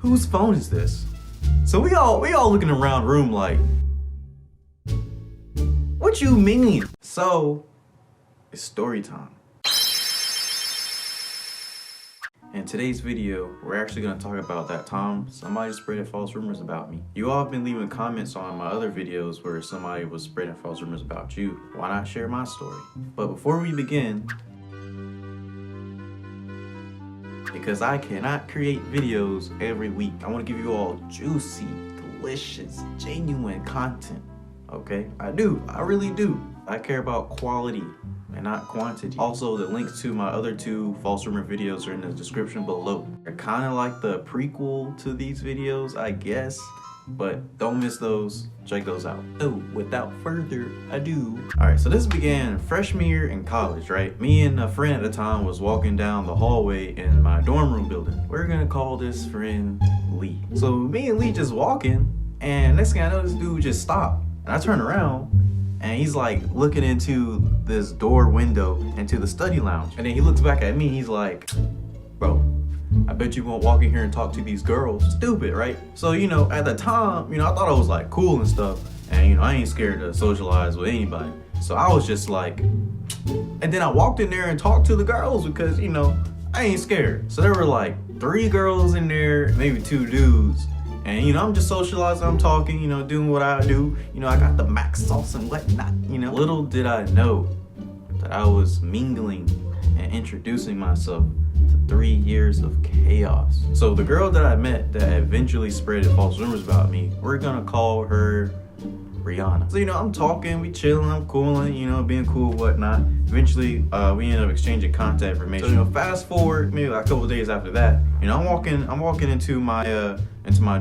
Whose phone is this? So we all looking around room like, what you mean? So it's story time. In today's video, we're actually going to talk about that time somebody spreading false rumors about me. You all have been leaving comments on my other videos where somebody was spreading false rumors about you. Why not share my story? But before we begin, because I cannot create videos every week, I want to give you all juicy, delicious, genuine content. Okay? I really do. I care about quality and not quantity. Also, the links to my other two false rumor videos are in the description below. They're kind of like the prequel to these videos, I guess, but don't miss those. Check those out. So without further ado, all right, so this began freshman year in college, right? Me and a friend at the time was walking down the hallway in my dorm room building. We're gonna call this friend Lee. So me and Lee just walking, and next thing I know, this dude just stopped. And I turn around, and he's like looking into this door window into the study lounge. And then he looks back at me, he's like, bro, I bet you won't walk in here and talk to these girls. Stupid, right? So, at the time, I thought I was like cool and stuff. And, I ain't scared to socialize with anybody. So I was just like, and then I walked in there and talked to the girls because, I ain't scared. So there were like 3 girls in there, maybe 2 dudes. And, I'm just socializing, I'm talking, doing what I do. I got the max sauce and whatnot, Little did I know that I was mingling and introducing myself to 3 years of chaos. So the girl that I met that eventually spread false rumors about me, we're gonna call her Rihanna. So, I'm talking, we chilling, I'm cooling, being cool, whatnot. Eventually, we ended up exchanging contact information. So, fast forward, maybe like a couple days after that, I'm walking into my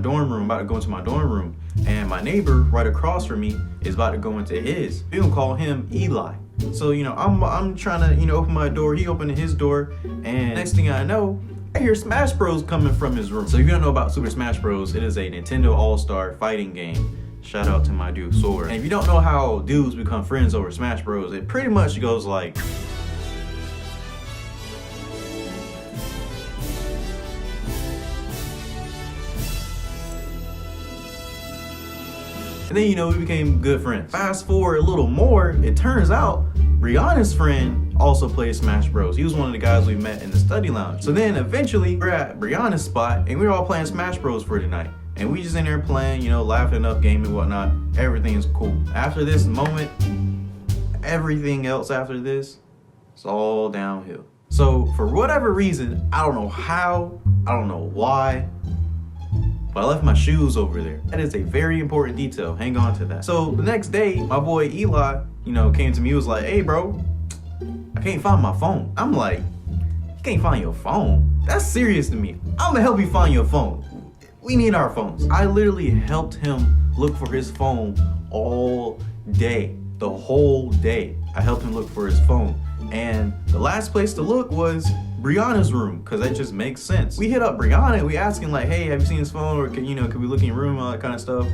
dorm room, about to go into my dorm room, and my neighbor right across from me is about to go into his. We gonna call him Eli. So, I'm trying to, open my door, he opened his door, and next thing I know, I hear Smash Bros coming from his room. So if you don't know about Super Smash Bros, it is a Nintendo All-Star fighting game. Shout out to my dude Sword. And if you don't know how dudes become friends over Smash Bros, it pretty much goes like, and then, we became good friends. Fast forward a little more, it turns out Rihanna's friend also plays Smash Bros. He was one of the guys we met in the study lounge. So then eventually we're at Rihanna's spot and we're all playing Smash Bros for tonight. And we just in there playing, laughing up, gaming, whatnot. Everything is cool. After this moment, everything else after this, it's all downhill. So for whatever reason, I don't know how, I don't know why, but I left my shoes over there. That is a very important detail. Hang on to that. So the next day, my boy Eli, came to me, he was like, hey bro, I can't find my phone. I'm like, you can't find your phone? That's serious to me. I'm gonna help you find your phone. We need our phones. I literally helped him look for his phone all day, the whole day. I helped him look for his phone. And the last place to look was Brianna's room, because that just makes sense. We hit up Brianna and we asking like, hey, have you seen his phone? Or can we look in your room, all that kind of stuff.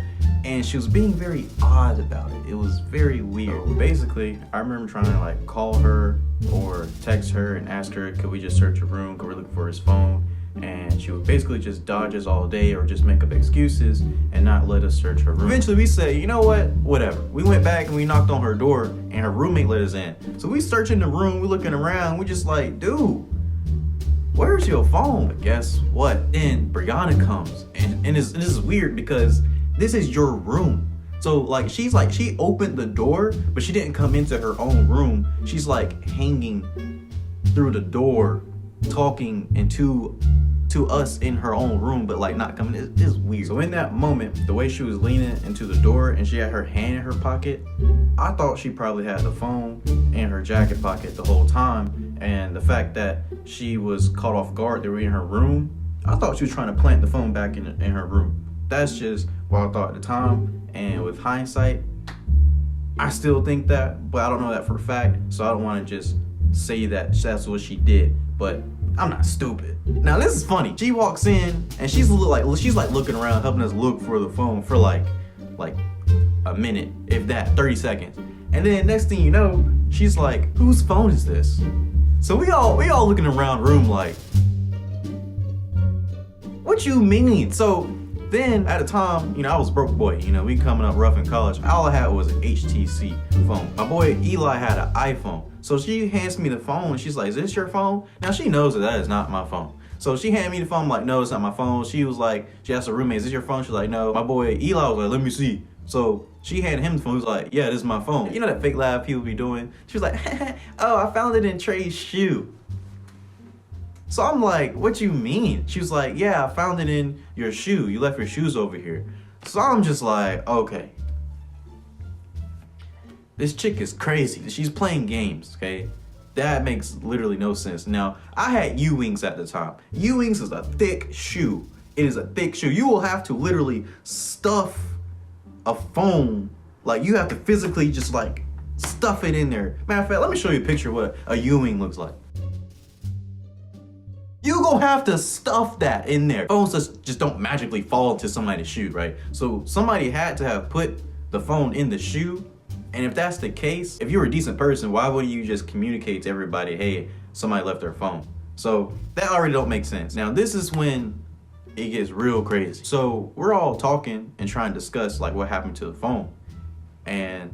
And she was being very odd about it. It was very weird. So basically, I remember trying to like call her or text her and ask her, could we just search her room? Could we look for his phone? And she would basically just dodge us all day or just make up excuses and not let us search her room. Eventually we said, you know what, whatever. We went back and we knocked on her door and her roommate let us in. So we searching the room, we looking around, we just like, dude, where's your phone? But guess what? Then Brianna comes and this is weird because this is your room. So like, she opened the door, but she didn't come into her own room. She's like hanging through the door, talking into us in her own room, but like not coming. It's weird. So in that moment, the way she was leaning into the door and she had her hand in her pocket, I thought she probably had the phone in her jacket pocket the whole time. And the fact that she was caught off guard, they were in her room, I thought she was trying to plant the phone back in her room. That's just what I thought at the time. And with hindsight, I still think that, but I don't know that for a fact, so I don't want to just say that that's what she did. But I'm not stupid. Now this is funny. She walks in and she's like looking around, helping us look for the phone for like a minute, if that, 30 seconds. And then next thing you know, she's like, whose phone is this? So we all looking around room like, what what you mean? So then at the time, you know, I was broke boy, you know, we coming up rough in college. All I had was an HTC phone. My boy Eli had an iPhone. So she hands me the phone and she's like, is this your phone? Now she knows that is not my phone. So she handed me the phone, I'm like, no, it's not my phone. She was like, she asked her roommate, is this your phone? She's like, no. My boy Eli was like, let me see. So she handed him the phone, he was like, yeah, this is my phone. You know that fake laugh people be doing? She was like, oh, I found it in Trey's shoe. So I'm like, what you mean? She was like, yeah, I found it in your shoe. You left your shoes over here. So I'm just like, okay. This chick is crazy. She's playing games, okay? That makes literally no sense. Now, I had U-Wings at the time. U-Wings is a thick shoe. It is a thick shoe. You will have to literally stuff a phone. Like, you have to physically just like stuff it in there. Matter of fact, let me show you a picture of what a U-Wing looks like. You gonna have to stuff that in there. Phones just don't magically fall into somebody's shoe, right? So somebody had to have put the phone in the shoe. And if that's the case, if you're a decent person, why wouldn't you just communicate to everybody, hey, somebody left their phone? So that already don't make sense. Now this is when it gets real crazy. So we're all talking and trying to discuss like what happened to the phone. And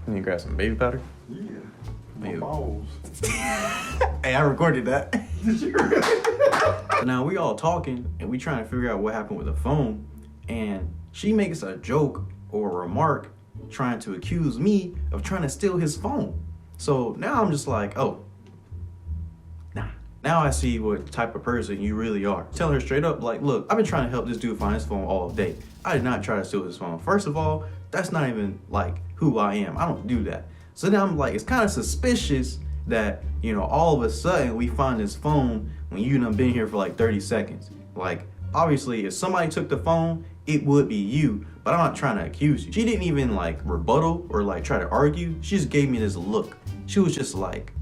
you need to grab some baby powder? Yeah. My balls. Hey, I recorded that. Did you really? Now we all talking and we trying to figure out what happened with the phone, and she makes a joke or a remark trying to accuse me of trying to steal his phone. So now I'm just like, oh, nah. Now I see what type of person you really are. Telling her straight up, like, look, I've been trying to help this dude find his phone all day. I did not try to steal his phone. First of all, that's not even like who I am. I don't do that. So now I'm like, it's kind of suspicious that, you know, all of a sudden we find this phone when you done been here for like 30 seconds. Like, obviously, if somebody took the phone, it would be you, but I'm not trying to accuse you. She didn't even like rebuttal or like try to argue. She just gave me this look. She was just like,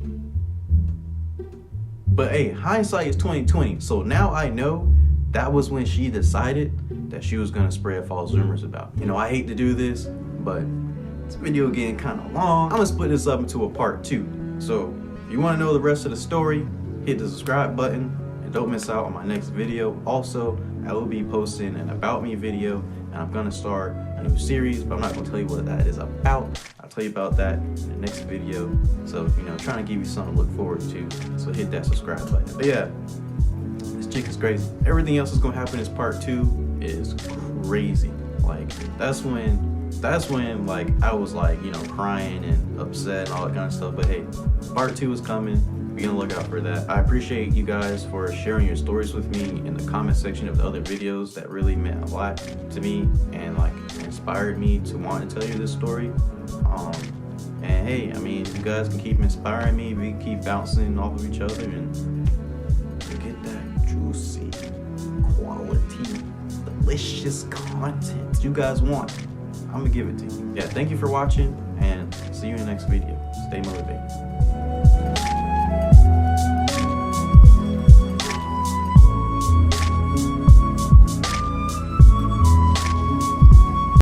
but hey, hindsight is 20/20. So now I know that was when she decided that she was gonna spread false rumors about me. You know, I hate to do this, but this video getting kind of long. I'm gonna split this up into a part 2. So if you wanna know the rest of the story, hit the subscribe button and don't miss out on my next video. Also, I will be posting an about me video, and I'm gonna start a new series, but I'm not gonna tell you what that is about. I'll tell you about that in the next video. So, you know, trying to give you something to look forward to. So hit that subscribe button. But yeah, this chick is crazy. Everything else is gonna happen in part 2 is crazy. Like, that's when like I was like, you know, crying and upset and all that kind of stuff. But hey, part 2 is coming. Be on the lookout for that. I appreciate you guys for sharing your stories with me in the comment section of the other videos. That really meant a lot to me and like inspired me to want to tell you this story. And hey, I mean, you guys can keep inspiring me. We can keep bouncing off of each other and get that juicy, quality, delicious content you guys want. I'm gonna give it to you. Yeah, thank you for watching, and see you in the next video. Stay motivated.